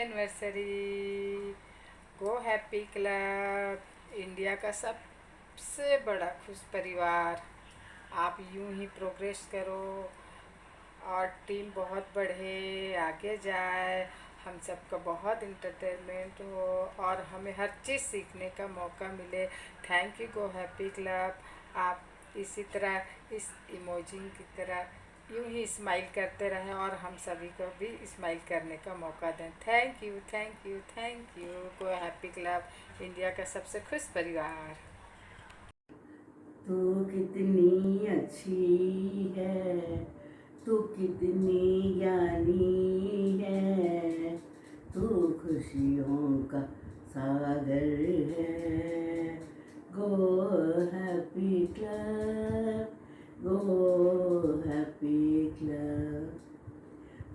Anniversary. Go happy club India का सबसे बड़ा खुश परिवार। आप यूं ही प्रोग्रेस करो और टीम बहुत बढ़े, आगे जाए, हम सबका बहुत इंटरटेनमेंट हो और हमें हर चीज़ सीखने का मौका मिले। Thank you go happy club. आप इसी तरह इस इमोजी की तरह यूं ही स्माइल करते रहें और हम सभी को भी स्माइल करने का मौका दें। Thank you thank you thank you. Go happy club India का सबसे खुश परिवार। तू कितनी अच्छी है, तू कितनी ज्ञानी है, तू खुशियों का सागर है। Go happy club, go happy club.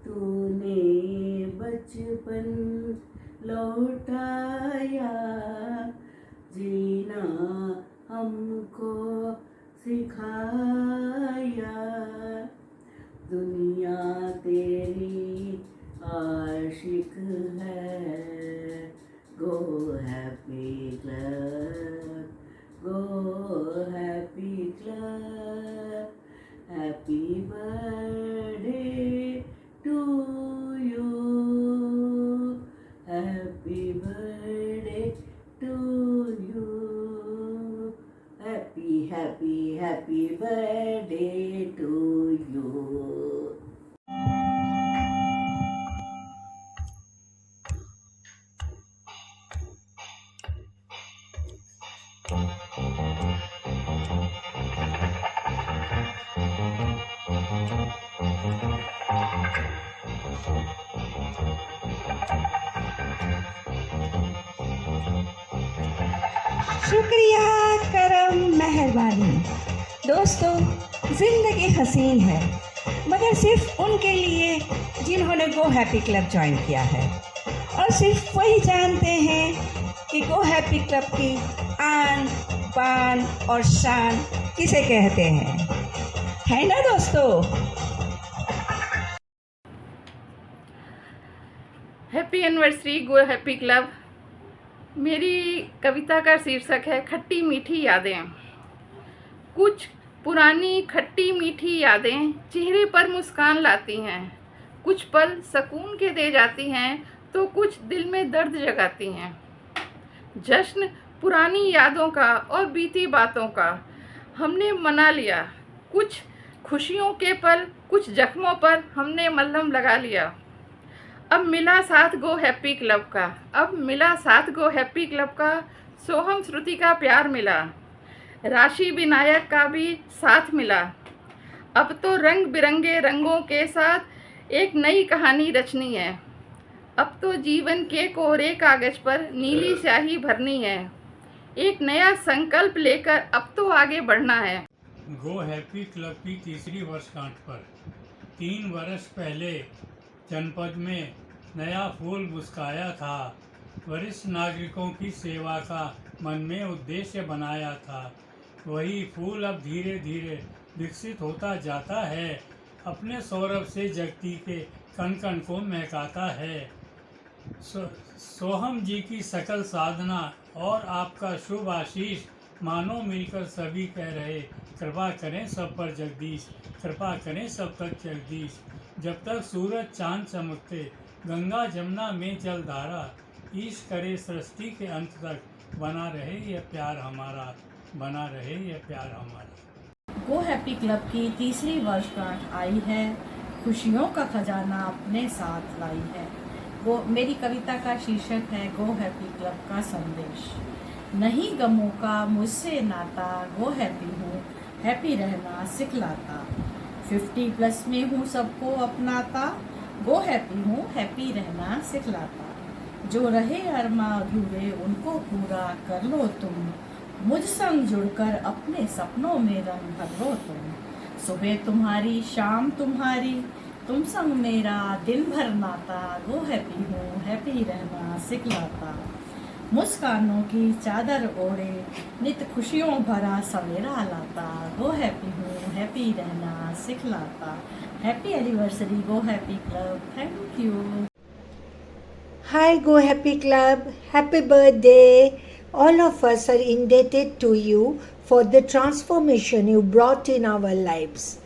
तूने बचपन लौटाया, जीना हमको सिखाया। दुनिया तेरी आशिक है। Go happy club, go happy club. Happy birthday to you, happy birthday to you. Happy birthday to you. शुक्रिया, करम, मेहरबानी। दोस्तों, ज़िंदगी हसीन है मगर सिर्फ उनके लिए जिन्होंने गो हैप्पी क्लब ज्वाइन किया है, और सिर्फ वही जानते हैं कि गो हैप्पी क्लब की आन बान और शान किसे कहते हैं, है ना दोस्तों? Happy anniversary Go happy club. मेरी कविता का शीर्षक है खट्टी मीठी यादें। कुछ पुरानी खट्टी मीठी यादें चेहरे पर मुस्कान लाती हैं, कुछ पल सुकून के दे जाती हैं तो कुछ दिल में दर्द जगाती हैं। जश्न पुरानी यादों का और बीती बातों का हमने मना लिया। कुछ खुशियों के पल, कुछ जख्मों पर हमने मलहम लगा लिया। अब मिला साथ गो हैप्पी क्लब का, अब मिला साथ गो हैप्पी क्लब का। सोहम श्रुति का प्यार मिला, राशि विनायक का भी साथ मिला। अब तो रंग बिरंगे रंगों के साथ एक नई कहानी रचनी है। अब तो जीवन के कोरे कागज पर नीली स्याही भरनी है। एक नया संकल्प लेकर अब तो आगे बढ़ना है। गो हैप्पी क्लब की तीसरी वर्षगांठ पर 3 वर्ष पहले जनपद में नया फूल मुस्काया था। वरिष्ठ नागरिकों की सेवा का मन में उद्देश्य बनाया था। वही फूल अब धीरे धीरे विकसित होता जाता है, अपने सौरभ से जगती के कण कण को महकाता है। सोहम जी की सकल साधना और आपका शुभ आशीष मानो मिलकर सभी कह रहे, कृपा करें सब पर जगदीश, कृपा करें सब तक जगदीश। जब तक सूरज चांद चमकते, गंगा जमुना में जलधारा, ईश करे सृष्टि के अंत तक, बना रहे यह प्यार हमारा, बना रहे यह प्यार हमारा। गो हैप्पी क्लब की तीसरी वर्षगांठ आई है, खुशियों का खजाना अपने साथ लाई है। वो मेरी कविता का शीर्षक है गो हैप्पी क्लब का संदेश। नहीं गमों का मुझसे नाता, गो हैप्पी हूँ, हैप्पी रहना सिखलाता। 50+ में हूँ सबको अपनाता, गो हैप्पी हूँ, हैप्पी रहना सिखलाता। जो रहे अरमा अधूरे उनको पूरा कर लो तुम, मुझ संग जुड़कर अपने सपनों में रंग भर लो तुम। सुबह तुम्हारी शाम तुम्हारी, तुम संग मेरा दिन भर नाता, गो हैप्पी हूँ, हैप्पी रहना सिखलाता। मुस्कानों की चादर ओढ़े नित खुशियों भरा सवेरा लाता, गो हैप्पी हूँ, हैप्पी रहना सिखलाता। Happy anniversary Go happy Club. Thank you. Hi, Go Happy Club. Happy birthday. All of us are indebted to you for the transformation you brought in our lives.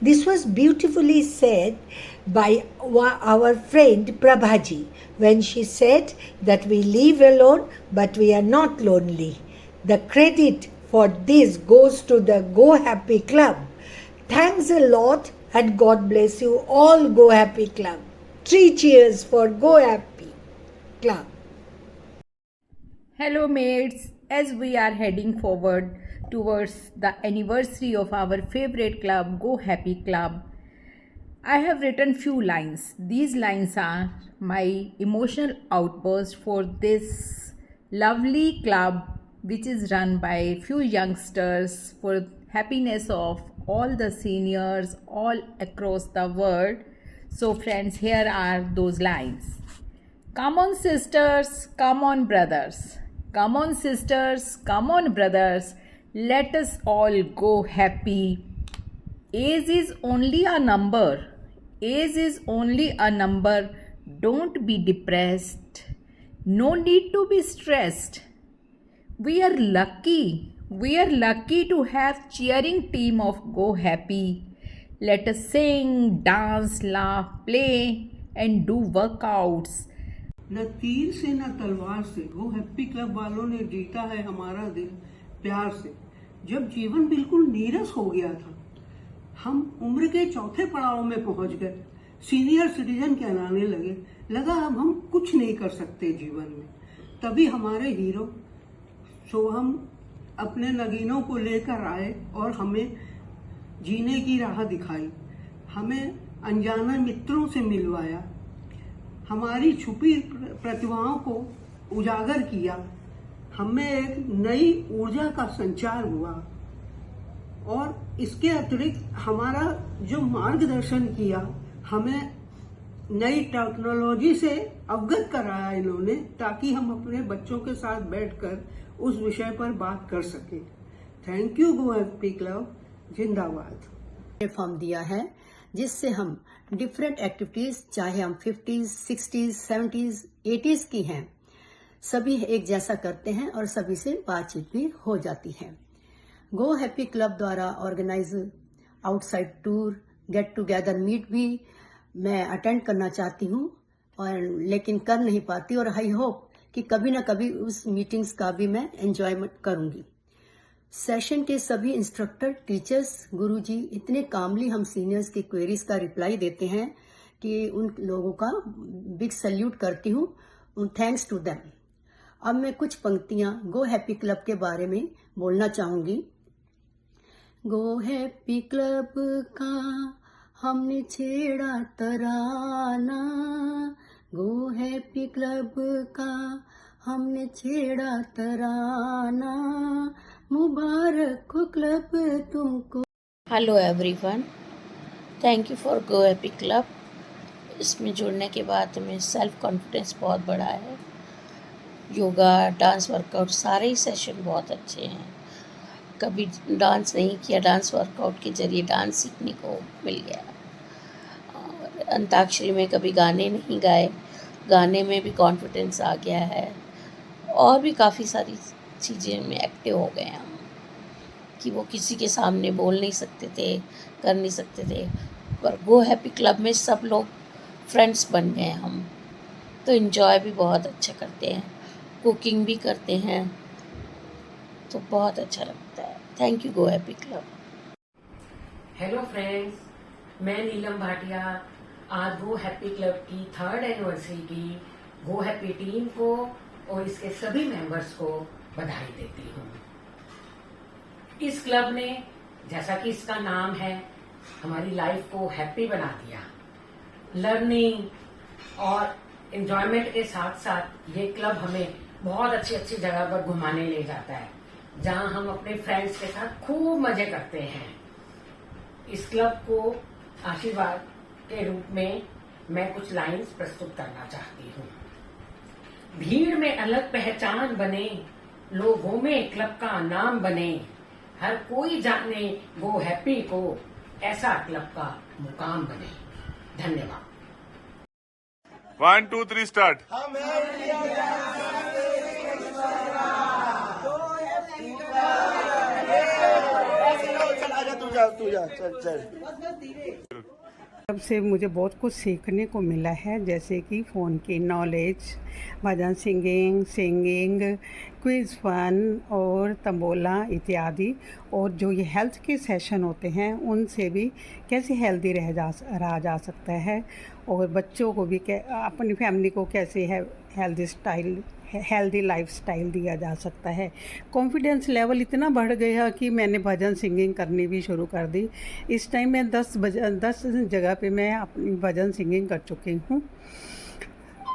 This was beautifully said by our friend Prabhaji when she said that we live alone but we are not lonely. The credit for this goes to the Go Happy Club. Thanks a lot and God bless you all, Go Happy Club. 3 cheers for Go Happy Club. Hello mates, as we are heading forward towards the anniversary of our favorite club, Go Happy Club, I have written few lines. These lines are my emotional outburst for this lovely club which is run by few youngsters for happiness of all the seniors all across the world. So friends, here are those lines. Come on sisters, come on brothers. Come on sisters, come on brothers. Let us all go happy. Age is only a number. Age is only a number. Don't be depressed. No need to be stressed. We are lucky. We are lucky to have cheering team of Go Happy. Let us sing, dance, laugh, play and do workouts. न तीर से न तलवार से गो happy club वालों ने जीता है हमारा दिल प्यार से। जब जीवन बिल्कुल नीरस हो गया था, हम उम्र के चौथे पड़ाव में पहुंच गए, सीनियर सिटीजन कहलाने लगे। लगा अब हम कुछ नहीं कर सकते जीवन में। तभी हमारे हीरो सोहम अपने नगीनों को लेकर आए और हमें जीने की राह दिखाई। हमें अनजाने मित्रों से मिलवाया, हमारी छुपी प्रतिभाओं को उजागर किया। हमें एक नई ऊर्जा का संचार हुआ और इसके अतिरिक्त हमारा जो मार्गदर्शन किया, हमें नई टेक्नोलॉजी से अवगत कराया इन्होंने, ताकि हम अपने बच्चों के साथ बैठकर उस विषय पर बात कर सकें। Thank you go happy club, जिंदाबाद। प्लेटफॉर्म दिया है जिससे हम डिफरेंट एक्टिविटीज, चाहे हम 50s, 60s, 70s, 80s की हैं, सभी एक जैसा करते हैं और सभी से बातचीत भी हो जाती है। गो हैप्पी क्लब द्वारा organise outside tour, get together meet भी मैं अटेंड करना चाहती हूँ और लेकिन कर नहीं पाती, और आई होप कि कभी ना कभी उस मीटिंग्स का भी मैं एंजॉयमेंट करूंगी। सेशन के सभी इंस्ट्रक्टर, टीचर्स, गुरुजी इतने कामली हम सीनियर्स की क्वेरीज का रिप्लाई देते हैं कि उन लोगों का बिग सैल्यूट करती हूँ। Thanks to them. अब मैं कुछ पंक्तियां गो हैप्पी क्लब के बारे में बोलना चाहूंगी। गो हैप्पी क्लब का हमने छेड़ा तराना, गो हैप्पी क्लब का हमने छेड़ा तराना, मुबारक हो क्लब तुमको। Hello everyone, thank you for go happy club. इसमें जुड़ने के बाद हमें सेल्फ कॉन्फिडेंस बहुत बढ़ा है। योगा, डांस, वर्कआउट सारे ही सेशन बहुत अच्छे हैं। कभी डांस नहीं किया, डांस वर्कआउट के जरिए डांस सीखने को मिल गया। और अंताक्षरी में कभी गाने नहीं गाए, गाने में भी कॉन्फिडेंस आ गया है। और भी काफ़ी सारी चीज़ें में एक्टिव हो गए हम कि वो किसी के सामने बोल नहीं सकते थे, कर नहीं सकते थे, पर गो हैप्पी क्लब में सब लोग फ्रेंड्स बन गए हम। तो इन्जॉय भी बहुत अच्छा करते हैं, कुकिंग भी करते हैं, तो बहुत अच्छा लगता है। Thank you go happy club. Hello friends, मैं नीलम भाटिया आज गो हैप्पी क्लब की 3rd एनिवर्सरी की गो हैप्पी टीम को और इसके सभी मेंबर्स को बधाई देती हूँ। इस क्लब ने, जैसा कि इसका नाम है, हमारी लाइफ को हैप्पी बना दिया। लर्निंग और एंजॉयमेंट के साथ साथ ये क्लब हमें बहुत अच्छी अच्छी जगह पर घुमाने ले जाता है, जहां हम अपने फ्रेंड्स के साथ खूब मजे करते हैं। इस क्लब को आशीर्वाद के रूप में मैं कुछ लाइंस प्रस्तुत करना चाहती हूँ। भीड़ में अलग पहचान बने, लोगों में क्लब का नाम बने, हर कोई जाने गो हैप्पी को, ऐसा क्लब का मुकाम बने। धन्यवाद। 1 2 3 स्टार्ट। तब से मुझे बहुत कुछ सीखने को मिला है, जैसे कि फ़ोन की नॉलेज, भजन सिंगिंग, क्विज़ फन और तंबोला इत्यादि। और जो ये हेल्थ के सेशन होते हैं उनसे भी कैसे हेल्दी रहा जा सकता है, और बच्चों को भी अपनी फैमिली को कैसे हेल्दी लाइफस्टाइल दिया जा सकता है। कॉन्फिडेंस लेवल इतना बढ़ गया कि मैंने भजन सिंगिंग करनी भी शुरू कर दी। इस टाइम मैं 10 जगह पे मैं अपनी भजन सिंगिंग कर चुकी हूँ।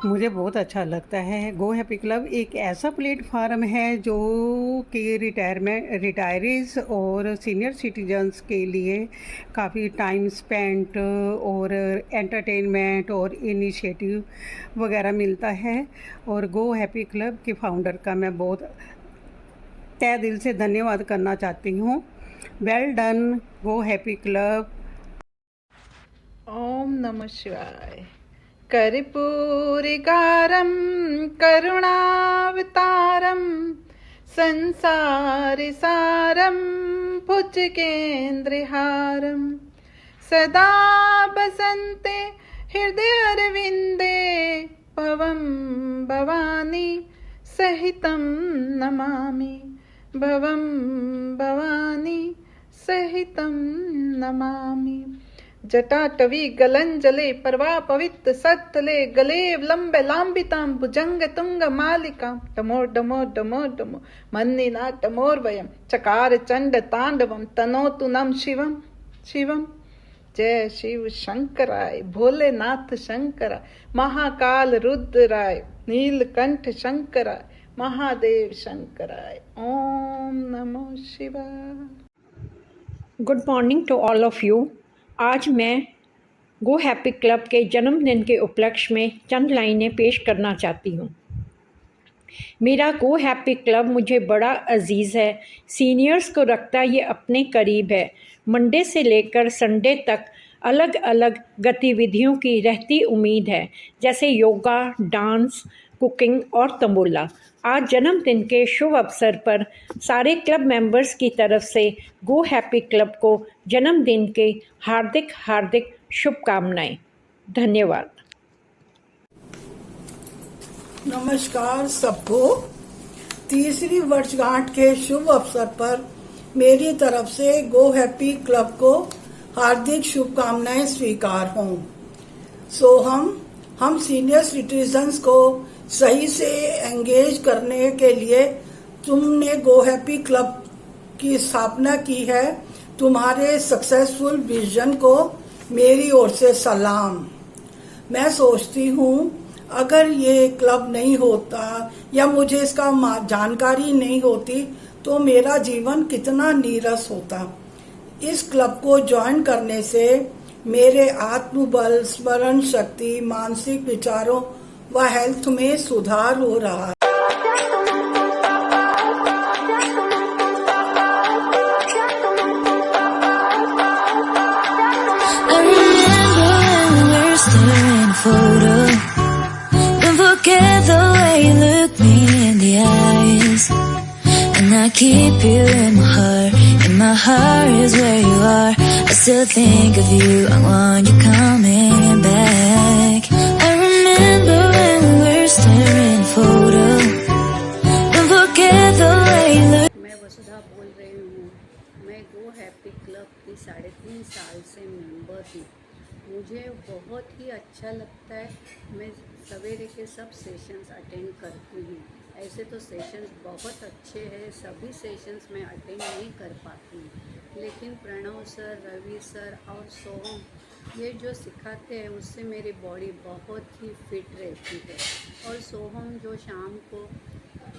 मुझे बहुत अच्छा लगता है। गो हैप्पी क्लब एक ऐसा प्लेटफार्म है जो कि रिटायरीज़ और सीनियर सिटीजन्स के लिए काफ़ी टाइम स्पेंट और एंटरटेनमेंट और इनिशिएटिव वगैरह मिलता है। और गो हैप्पी क्लब के फाउंडर का मैं बहुत तहे दिल से धन्यवाद करना चाहती हूँ। Well done Go happy Club. ओम नमः शिवाय। कर्पूरिकारं करुणावतारं संसारसारं भुजगेन्द्रहारं सदा बसन्ते हृदयारविन्दे भवं भवानी सहितं नमामि। भवं भवानी सहितं नमामि। जटाटवी गलंजले परवा पवित्र सत्तले गले लंबे लांबितां भुजंग तुंग मालिकां डमो डमो डमो डमो मन्निना डमोर्वयं चकार चंड तांडवं तनोतु नम शिवम शिवम। जय शिव शंकराय, भोलेनाथ शंकराय, महाकाल रुद्राय, नीलकंठ शंकराय, महादेव शंकराय। ओम नमो शिवाय। Good morning to all of you. आज मैं गो हैप्पी क्लब के जन्मदिन के उपलक्ष्य में चंद लाइनें पेश करना चाहती हूँ। मेरा गो हैप्पी क्लब मुझे बड़ा अजीज़ है। सीनियर्स को रखता ये अपने करीब है। मंडे से लेकर संडे तक अलग अलग गतिविधियों की रहती उम्मीद है, जैसे योगा, डांस, कुकिंग और तंबोला। आज जन्मदिन के शुभ अवसर पर सारे क्लब मेंबर्स की तरफ से गो हैप्पी क्लब को जन्मदिन के हार्दिक हार्दिक शुभकामनाएं। धन्यवाद। नमस्कार सबको। तीसरी वर्षगांठ के शुभ अवसर पर मेरी तरफ से गो हैप्पी क्लब को हार्दिक शुभकामनाएं स्वीकार हों। हम सीनियर सिटीजन्स को सही से एंगेज करने के लिए तुमने गो हैप्पी क्लब की स्थापना की है। तुम्हारे सक्सेसफुल विजन को मेरी ओर से सलाम। मैं सोचती हूँ अगर ये क्लब नहीं होता या मुझे इसका जानकारी नहीं होती तो मेरा जीवन कितना नीरस होता। इस क्लब को ज्वाइन करने से मेरे आत्मबल, स्मरण शक्ति, मानसिक विचारों व हेल्थ में सुधार हो रहा है। I keep you in my heart, and my heart is where you are. I still think of you, I want you coming back. I remember when we were staring at a photo. Don't forget the way you look. मैं वसुधा बोल रही हूँ। मैं गो happy club की 3.5 साल से member हूँ। मुझे बहुत ही अच्छा लगता है। मैं सवेरे के सब सेशंस अटेंड करती हूँ। ऐसे तो सेशंस बहुत अच्छे हैं, सभी सेशंस में अटेंड नहीं कर पाती हूँ, लेकिन प्रणव सर, रवि सर और सोहम ये जो सिखाते हैं उससे मेरी बॉडी बहुत ही फिट रहती है। और सोहम जो शाम को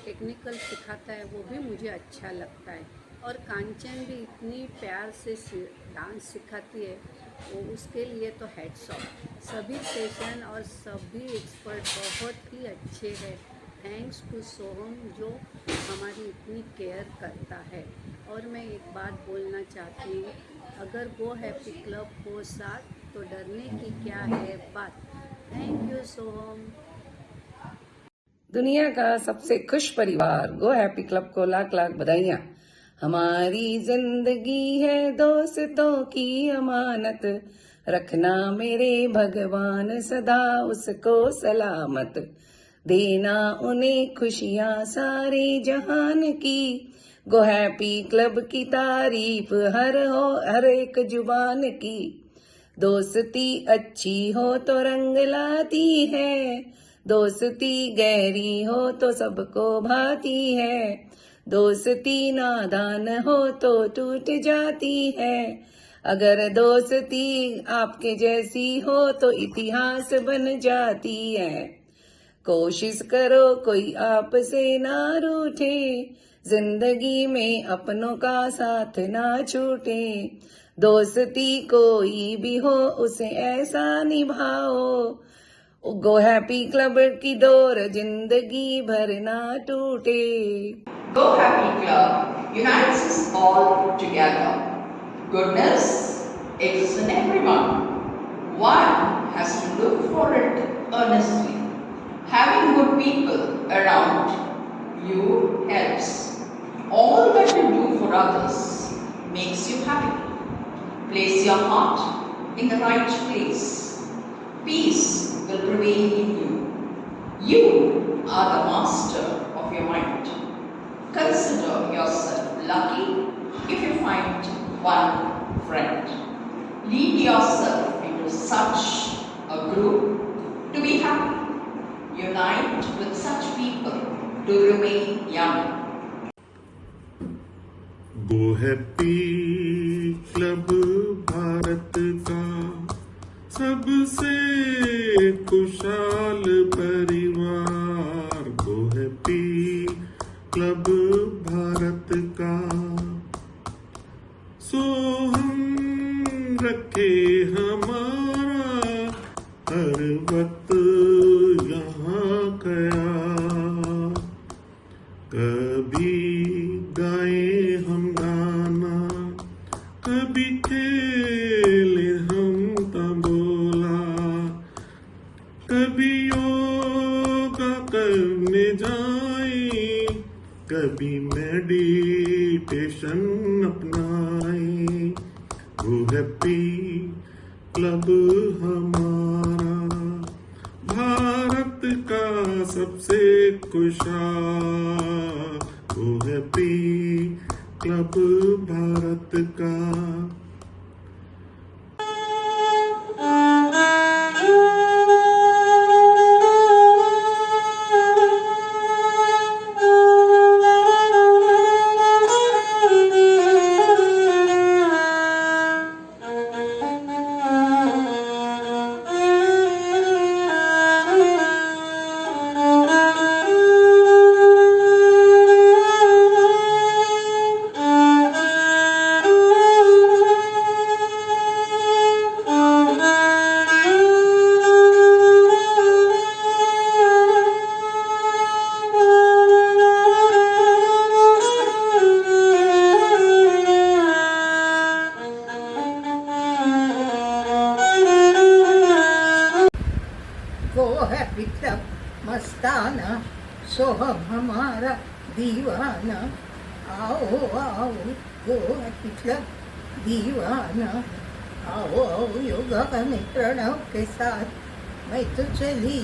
टेक्निकल सिखाता है वो भी मुझे अच्छा लगता है। और कांचन भी इतनी प्यार से डांस सिखाती है, वो उसके लिए तो हेड्स ऑफ। सभी सेशन और सभी एक्सपर्ट बहुत ही अच्छे हैं। थैंक्स टू सोहम जो हमारी इतनी केयर करता है। और मैं एक बात बोलना चाहती हूँ, अगर गो हैप्पी क्लब हो साथ तो डरने की क्या है बात। थैंक यू सोहम। दुनिया का सबसे खुश परिवार गो हैप्पी क्लब को लाख लाख बधाइयाँ। हमारी जिंदगी है दोस्तों की अमानत, रखना मेरे भगवान सदा उसको सलामत, देना उन्हें खुशियाँ सारे जहान की। गो हैप्पी क्लब की तारीफ हर एक जुबान की। दोस्ती अच्छी हो तो रंग लाती है, दोस्ती गहरी हो तो सबको भाती है, दोस्ती नादान हो तो टूट जाती है, अगर दोस्ती आपके जैसी हो तो इतिहास बन जाती है। कोशिश करो कोई आपसे ना रूठे, जिंदगी में अपनों का साथ ना छूटे, दोस्ती कोई भी हो उसे ऐसा निभाओ, गो हैप्पी क्लब की डोर जिंदगी भर ना टूटे। Go Happy Club unites us all together. Goodness exists in everyone. One has to look for it earnestly. Having good people around you helps. All that you do for others makes you happy. Place your heart in the right place. Peace will prevail in you. You are the master of your mind. Consider yourself lucky if you find one friend. Lead yourself into such a group to be happy. Unite with such people to remain young. Go happy club Bharat का सबसे खुशहाल परिवार। गो happy club Bharat का सोहम रखे हमारा हर वक्त यहाँ गया। कभी गाए हम गाना, कभी खेले हम तबला, कभी योगा करने जाए, कभी मेडिटेशन अपनाए। गो हैप्पी क्लब हमारा भारत का सबसे खुशहाल। गो हैप्पी क्लब भारत का। गो हैप्पी क्लब मस्ताना, सोहम हमारा दीवाना। आओ आओ गो हैप्पी क्लब दीवाना। आओ आओ योगा करने प्रणव के साथ। मैं तो चली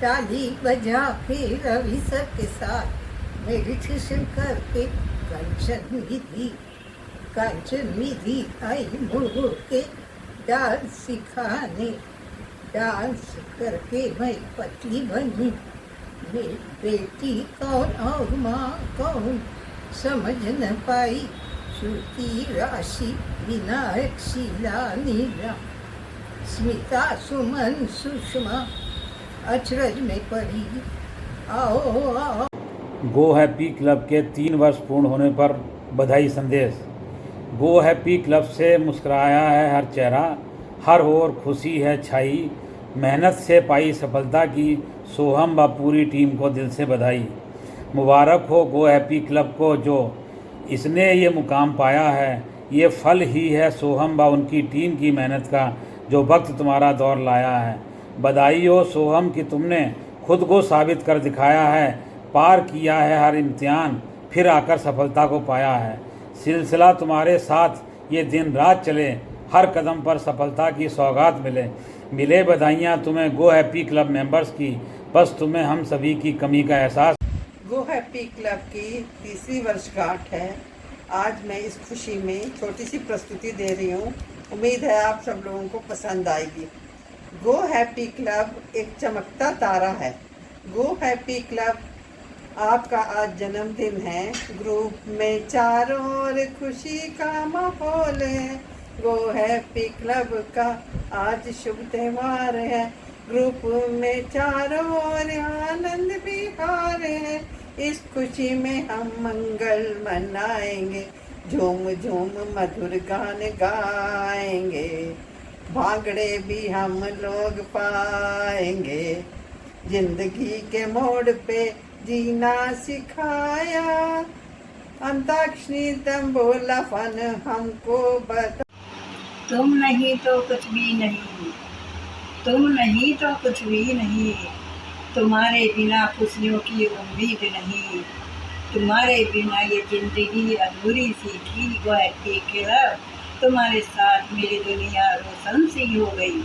ताली बजा के रवि सर के साथ। मेडिटेशन करके कांचन विधि आई मुड़ के डांस सिखाने। डांस करके मैं पतली बनी। मेरी बेटी कौन और माँ कौन समझ न पाई। श्रुति राशि विनायक शीला नीला, स्मिता सुमन सुषमा अचरज में पड़ी। आओ आओ। गो हैप्पी क्लब के 3 वर्ष पूर्ण होने पर बधाई संदेश। गो हैप्पी क्लब से मुस्कुराया है हर चेहरा, हर ओर खुशी है छाई। मेहनत से पाई सफलता की सोहम व पूरी टीम को दिल से बधाई। मुबारक हो गो हैप्पी क्लब को जो इसने ये मुकाम पाया है। ये फल ही है सोहम व उनकी टीम की मेहनत का, जो वक्त तुम्हारा दौर लाया है। बधाई हो सोहम कि तुमने खुद को साबित कर दिखाया है, पार किया है हर इम्तिहान, फिर आकर सफलता को पाया है। सिलसिला तुम्हारे साथ ये दिन रात चले, हर कदम पर सफलता की सौगात मिले बधाइयाँ तुम्हें गो हैप्पी क्लब मेंबर्स की, बस तुम्हें हम सभी की कमी का एहसास। गो हैप्पी क्लब की तीसरी वर्षगांठ है। आज मैं इस खुशी में छोटी सी प्रस्तुति दे रही हूँ। उम्मीद है आप सब लोगों को पसंद आएगी। गो हैप्पी क्लब एक चमकता तारा है। गो हैप्पी क्लब आपका आज जन्मदिन है। ग्रुप में चारों ओर खुशी का माहौल है। गो हैप्पी क्लब का आज शुभ त्यौहार है। ग्रुप में चारों ओर आनंद विहार है। इस खुशी में हम मंगल मनाएंगे, झूम झूम मधुर गान गाएंगे, भांगड़े भी हम लोग पाएंगे। जिंदगी के मोड़ पे जीना सिखाया, अंताक्षरी तंबोला फन हमको बता। तुम नहीं तो कुछ भी नहीं, तुम नहीं तो कुछ भी नहीं, तुम्हारे बिना खुशियों की उम्मीद नहीं, तुम्हारे बिना ये जिंदगी अधूरी सी थी। गो हैप्पी क्लब तुम्हारे साथ मेरी दुनिया रोशन सी हो गई।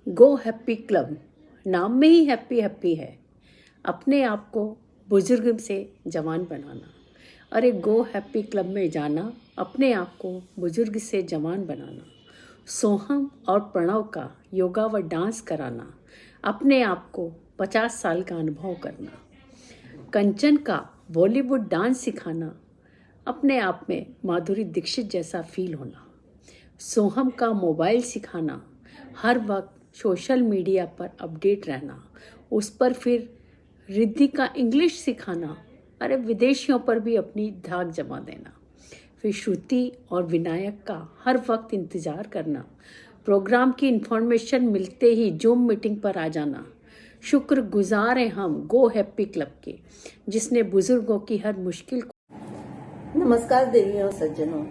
गो हैप्पी क्लब नाम में ही हैप्पी हैप्पी है। अपने आप को बुजुर्ग से जवान बनाना। अरे गो हैप्पी क्लब में जाना, अपने आप को बुजुर्ग से जवान बनाना। सोहम और प्रणव का योगा व डांस कराना, अपने आप को 50 साल का अनुभव करना। कंचन का बॉलीवुड डांस सिखाना, अपने आप में माधुरी दीक्षित जैसा फील होना। सोहम का मोबाइल सिखाना, हर वक्त सोशल मीडिया पर अपडेट रहना, उस पर फिर रिद्धि का इंग्लिश सिखाना, अरे विदेशियों पर भी अपनी धाक जमा देना। फिर श्रुति और विनायक का हर वक्त इंतज़ार करना, प्रोग्राम की इन्फॉर्मेशन मिलते ही जूम मीटिंग पर आ जाना। शुक्रगुजार हैं हम गो हैप्पी क्लब के, जिसने बुजुर्गों की हर मुश्किल को। नमस्कार देवियों और सज्जनों,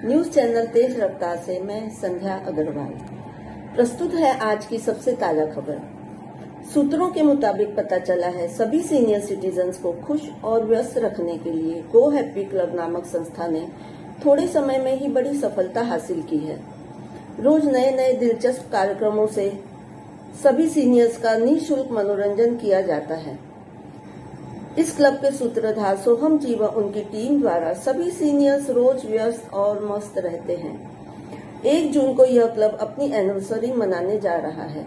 न्यूज़ चैनल तेज रफ्तार से मैं संध्या अग्रवाल। प्रस्तुत है आज की सबसे ताज़ा खबर। सूत्रों के मुताबिक पता चला है सभी सीनियर सिटीजन्स को खुश और व्यस्त रखने के लिए गो हैप्पी क्लब नामक संस्था ने थोड़े समय में ही बड़ी सफलता हासिल की है। रोज नए नए दिलचस्प कार्यक्रमों से सभी सीनियर्स का निःशुल्क मनोरंजन किया जाता है। इस क्लब के सूत्रधार सोहम जी व उनकी टीम द्वारा सभी सीनियर्स रोज व्यस्त और मस्त रहते हैं। 1 जून को यह क्लब अपनी एनिवर्सरी मनाने जा रहा है।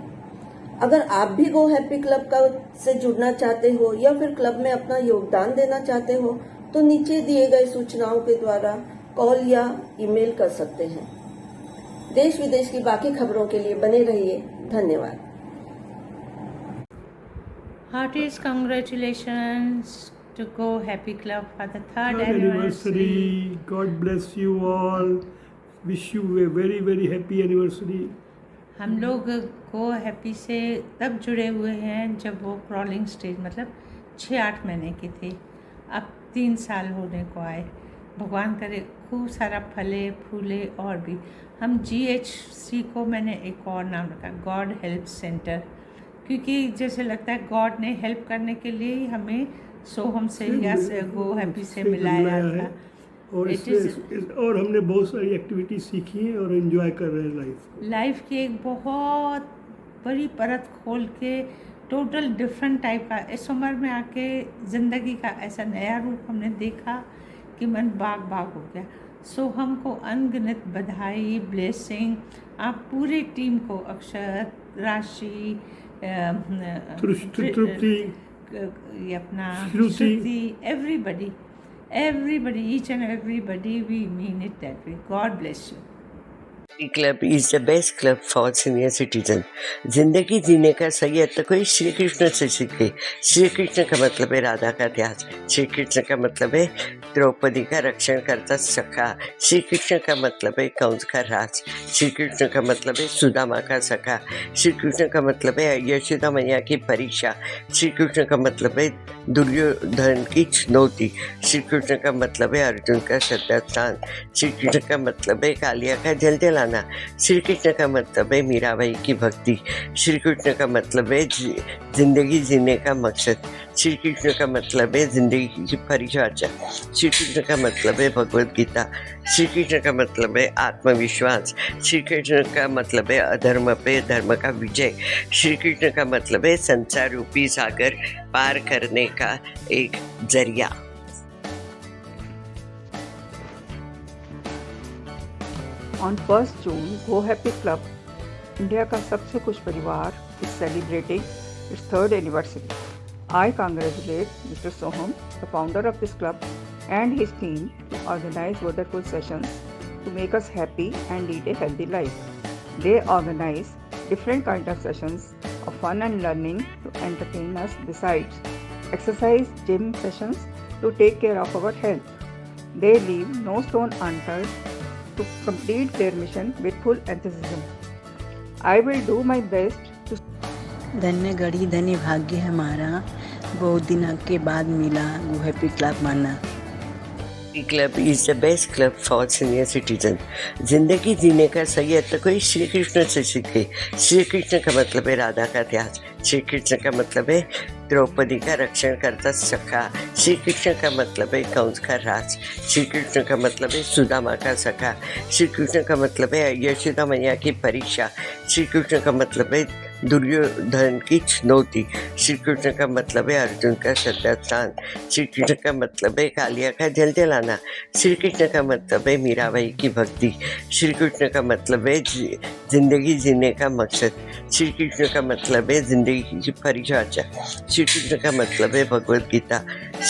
अगर आप भी गो हैप्पी क्लब का से जुड़ना चाहते हो या फिर क्लब में अपना योगदान देना चाहते हो तो नीचे दिए गए सूचनाओं के द्वारा कॉल या ईमेल कर सकते हैं। देश विदेश की बाकी खबरों के लिए बने रहिए। धन्यवाद। Heartiest congratulations to Go Happy Club for the third anniversary. God bless you all. Wish you a very very happy anniversary. हम लोग गो हैप्पी से तब जुड़े हुए हैं जब वो क्रॉलिंग स्टेज मतलब 6-8 महीने की थी। अब 3 साल होने को आए। भगवान करे खूब सारा फले फूले। और भी हम GHC को मैंने एक और नाम रखा, गॉड हेल्प सेंटर, क्योंकि जैसे लगता है गॉड ने हेल्प करने के लिए ही हमें सोहम से या गो हैप्पी से मिलाया था। और हमने बहुत सारी एक्टिविटी सीखी हैं और एंजॉय कर रहे हैं लाइफ की एक बहुत बड़ी परत खोल के टोटल डिफरेंट टाइप का इस उम्र में आके ज़िंदगी का ऐसा नया रूप हमने देखा कि मन बाग बाग हो गया। सो हमको अनगिनत बधाई, ब्लेसिंग आप पूरी टीम को, अक्षत, राशि, तृप्ति, ये अपना श्रुति, everybody, each and everybody, we mean it that way. God bless you. Club is the best club for senior citizen. जिंदगी जीने का सही अर्थ कोई श्री कृष्ण से सीखे। श्री कृष्ण का मतलब है राधा का त्याग, श्री कृष्ण का मतलब है द्रौपदी का रक्षण करता सखा, श्री कृष्ण का मतलब है कंस का राज, श्री कृष्ण का मतलब है सुदामा का सखा, श्री कृष्ण का मतलब है यशोदा मैया की परीक्षा, श्री कृष्ण का मतलब है दुर्योधन की चुनौती। श्री कृष्ण का मतलब है अर्जुन का श्रद्धास्थान। श्री कृष्ण का मतलब है कालिया का जल जलाना। श्री कृष्ण का मतलब है मीराबाई की भक्ति। श्री कृष्ण का मतलब है जिंदगी जीने का मकसद। श्री कृष्ण का मतलब है जिंदगी की परिभाषा। श्री कृष्ण का मतलब है भगवद गीता। श्री कृष्ण का मतलब है आत्मविश्वास। श्री कृष्ण का मतलब है अधर्म पे धर्म का विजय। श्री कृष्ण का मतलब है संसार रूपी सागर पार करने का एक जरिया। On 1st June, Go Happy Club, India का सबसे खुश परिवार, is celebrating its 3rd anniversary. I congratulate Mr. Soham, the founder of this club, and his team to organize wonderful sessions to make us happy and lead a healthy life. They organize different kinds of sessions of fun and learning to entertain us, besides exercise gym sessions to take care of our health. They leave no stone unturned to complete their mission with full enthusiasm. I will do my best to धन्य घड़ी धन्य भाग्य हमारा, बहुत दिन के बाद मिला गो हैप्पी क्लब माना। Club is the best club for senior citizen. जिंदगी जीने का सही अर्थ कोई श्री कृष्ण से सीखे। श्री कृष्ण का मतलब है राधा का त्याग। श्री कृष्ण का मतलब है द्रौपदी का रक्षण करता सखा। श्री कृष्ण का मतलब है कंस का राज। श्री कृष्ण का मतलब है सुदामा का सखा। श्री कृष्ण का मतलब है यशोदा मैया की परीक्षा। श्री कृष्ण का मतलब है दुर्योधन की चुनौती। श्री कृष्ण का मतलब है अर्जुन का श्रद्धास्थान। श्री कृष्ण का मतलब है कालिया का जल जलाना। श्री कृष्ण का मतलब है मीराबाई की भक्ति। श्री कृष्ण का मतलब है जिंदगी जीने का मकसद। श्री कृष्ण का मतलब है जिंदगी की परिभाषा। श्री कृष्ण का मतलब है भगवद गीता।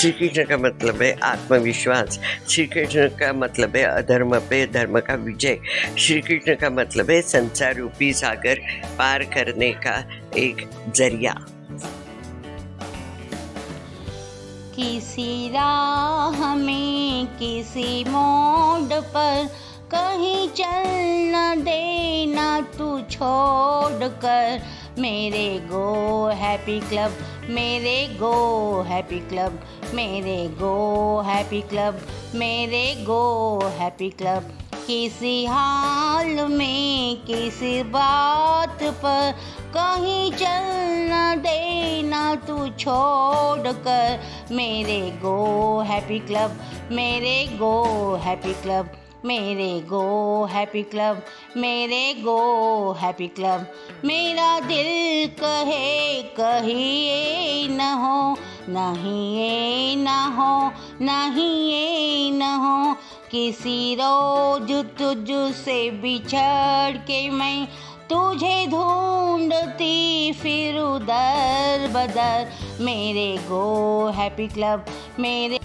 श्री कृष्ण का मतलब है आत्मविश्वास। श्री कृष्ण का मतलब है अधर्म पे धर्म का विजय। श्री कृष्ण का मतलब है संसार रूपी सागर पार करने का एक जरिया। किसी राह में किसी मोड़ पर कहीं चल न देना तू छोड़ कर, मेरे गो हैप्पी क्लब, मेरे गो हैप्पी क्लब, मेरे गो हैप्पी क्लब, मेरे गो हैप्पी क्लब। किसी हाल में किसी बात पर कहीं चल न देना तू छोड़ कर, मेरे गो हैप्पी क्लब, मेरे गो हैप्पी क्लब, मेरे गो हैप्पी क्लब, मेरे गो हैप्पी क्लब। मेरा दिल कहे कहीं ये न हो, नहीं ये न हो, नहीं ये न हो, किसी रोज तुझसे बिछड़ के मैं तुझे ढूंढती फिर उदर बदर, मेरे गो हैप्पी क्लब, मेरे